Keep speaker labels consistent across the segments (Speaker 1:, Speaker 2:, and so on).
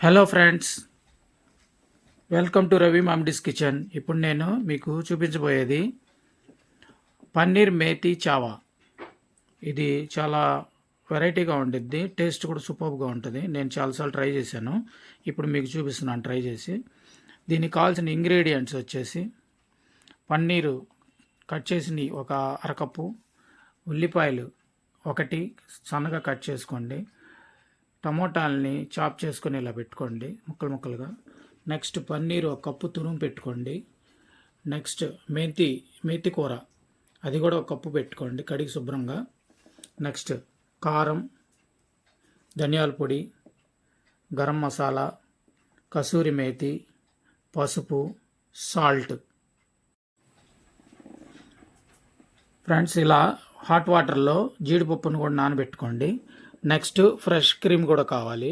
Speaker 1: Hello friends, welcome to Ravi Mamidi's kitchen. ఇప్పుడు నేను మీకు చూపించబోయేది పన్నీర్ మేతి చావా. ఇది చాలా వెరైటీగా ఉండిద్ది, టేస్ట్ కూడా సూపర్గా ఉంటుంది. నేను చాలాసార్లు ట్రై చేశాను, ఇప్పుడు మీకు చూపిస్తున్నాను ట్రై చేసి. దీనికి కావాల్సిన ఇంగ్రీడియంట్స్ వచ్చేసి పన్నీరు కట్ చేసి ఒక అరకప్పు, ఉల్లిపాయలు ఒకటి సన్నగా కట్ చేసుకోండి, టమోటాలని చాప్ చేసుకొని ఇలా పెట్టుకోండి ముక్కలు ముక్కలుగా. నెక్స్ట్ పన్నీరు ఒక కప్పు తురుము పెట్టుకోండి. నెక్స్ట్ మేతి కూర, అది కూడా ఒక కప్పు పెట్టుకోండి కడిగి శుభ్రంగా. నెక్స్ట్ కారం, ధనియాల పొడి, గరం మసాలా, కసూరి మేతి, పసుపు, సాల్ట్. ఫ్రెండ్స్, ఇలా హాట్ వాటర్లో జీడిపప్పును కూడా నానబెట్టుకోండి. నెక్స్ట్ ఫ్రెష్ క్రీమ్ కూడా కావాలి.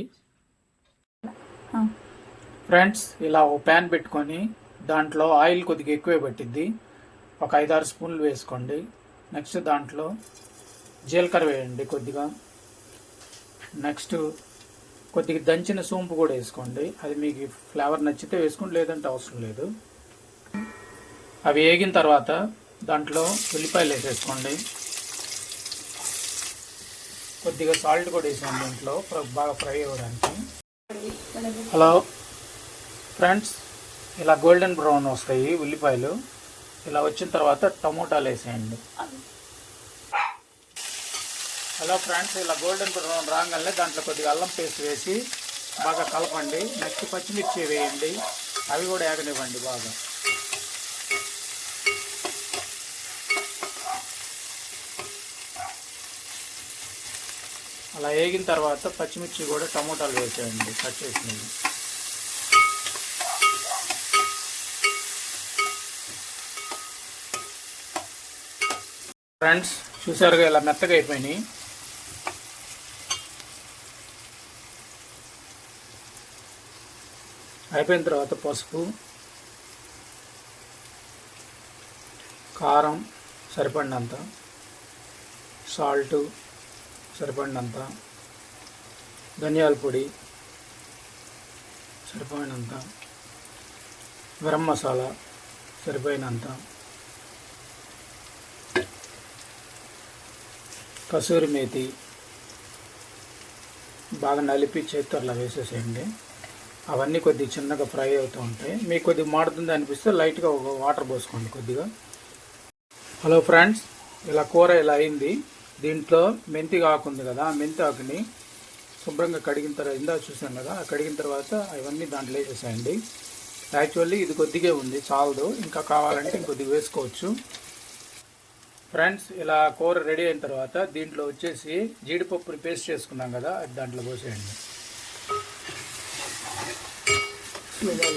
Speaker 1: ఫ్రెండ్స్, ఇలా ఒక ప్యాన్ పెట్టుకొని దాంట్లో ఆయిల్ కొద్దిగా ఎక్కువే పట్టిద్ది, ఒక 5-6 స్పూన్లు వేసుకోండి. నెక్స్ట్ దాంట్లో జీలకర్ర వేయండి కొద్దిగా. నెక్స్ట్ కొద్దిగా దంచిన సోంపు కూడా వేసుకోండి, అది మీకు ఫ్లేవర్ నచ్చితే వేసుకోండి, లేదంటే అవసరం లేదు. అవి వేగిన తర్వాత దాంట్లో ఉల్లిపాయలు వేసేసుకోండి. కొద్దిగా సాల్ట్ కూడా వేసాను దీంట్లో బాగా ఫ్రై అవ్వడానికి. హలో ఫ్రెండ్స్, ఇలా గోల్డెన్ బ్రౌన్ వస్తాయి ఉల్లిపాయలు. ఇలా వచ్చిన తర్వాత టమోటాలు వేసేయండి. హలో ఫ్రెండ్స్, ఇలా గోల్డెన్ బ్రౌన్ రాగానే దాంట్లో కొద్దిగా అల్లం పేస్ట్ వేసి బాగా కలపండి. నెక్స్ట్ పచ్చిమిర్చి వేయండి, అవి కూడా వేగనివ్వండి బాగా. అలా వేగిన తర్వాత పచ్చిమిర్చి కూడా టమోటాలు వేసేయండి కట్ చేసినవి. ఫ్రెండ్స్, చూసారుగా ఇలా మెత్తగా అయిపోయినాయి. అయిపోయిన తర్వాత పసుపు, కారం సరిపడినంత, సాల్టు సరిపడినంత, ధనియాల పొడి సరిపోయినంత, గరం మసాలా సరిపోయినంత, కసూరి మేతి బాగా నలిపి చేతితో అలా వేసేసేయండి. అవన్నీ కొద్దిగా చిన్నగా ఫ్రై అవుతూ ఉంటాయి. మీకు కొద్దిగా మాడుతుంది అనిపిస్తే లైట్గా ఒక వాటర్ పోసుకోండి కొద్దిగా. హలో ఫ్రెండ్స్, ఇలా కూర ఇలా అయింది. దీంట్లో మెంతి ఆకు ఉంది కదా, ఆ మెంతి ఆకుని శుభ్రంగా కడిగిన తర్వాత, ఇందాక చూసాం కదా, కడిగిన తర్వాత అవన్నీ దాంట్లో వేసేసేయండి. యాక్చువల్లీ ఇది కొద్దిగా ఉంది, చాలదు, ఇంకా కావాలంటే ఇంకొద్దిగా వేసుకోవచ్చు. ఫ్రెండ్స్, ఇలా కూర రెడీ అయిన తర్వాత దీంట్లో వచ్చేసి జీడిపప్పుని పేస్ట్ చేసుకున్నాం కదా, అది దాంట్లో పోసేయండి.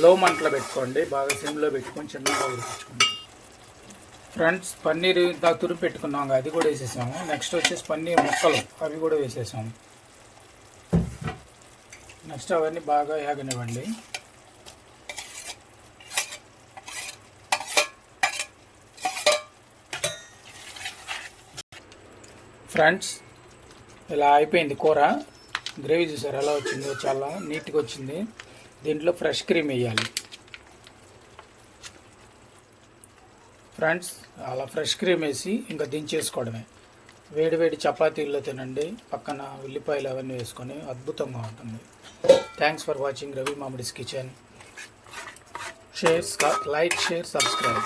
Speaker 1: లో మంటలో పెట్టుకోండి, బాగా సిమ్లో పెట్టుకొని చిన్నగా ఉడికించుకోండి. ఫ్రెండ్స్, పన్నీర్ ఇంత తురిమి పెట్టుకున్నాం, అది కూడా వేసేసాము. నెక్స్ట్ వచ్చేసి పన్నీర్ ముక్కలు, అవి కూడా వేసేసాము. నెక్స్ట్ అవన్నీ బాగా వేగనివ్వండి. ఫ్రెండ్స్, ఇలా అయిపోయింది కూర. గ్రేవీ చూసారు ఎలా వచ్చిందో, చాలా నీట్గా వచ్చింది. దీంట్లో ఫ్రెష్ క్రీమ్ వేయాలి. ఫ్రెండ్స్, అలా ఫ్రెష్ క్రీమ్ వేసి ఇంకా దించేసుకోవడమే. వేడి వేడి చపాతీల్లో తినండి, పక్కన ఉల్లిపాయలు అవన్నీ వేసుకొని అద్భుతంగా ఉంటుంది. Thanks for watching Ravi Mamidi's kitchen. Like, share, subscribe.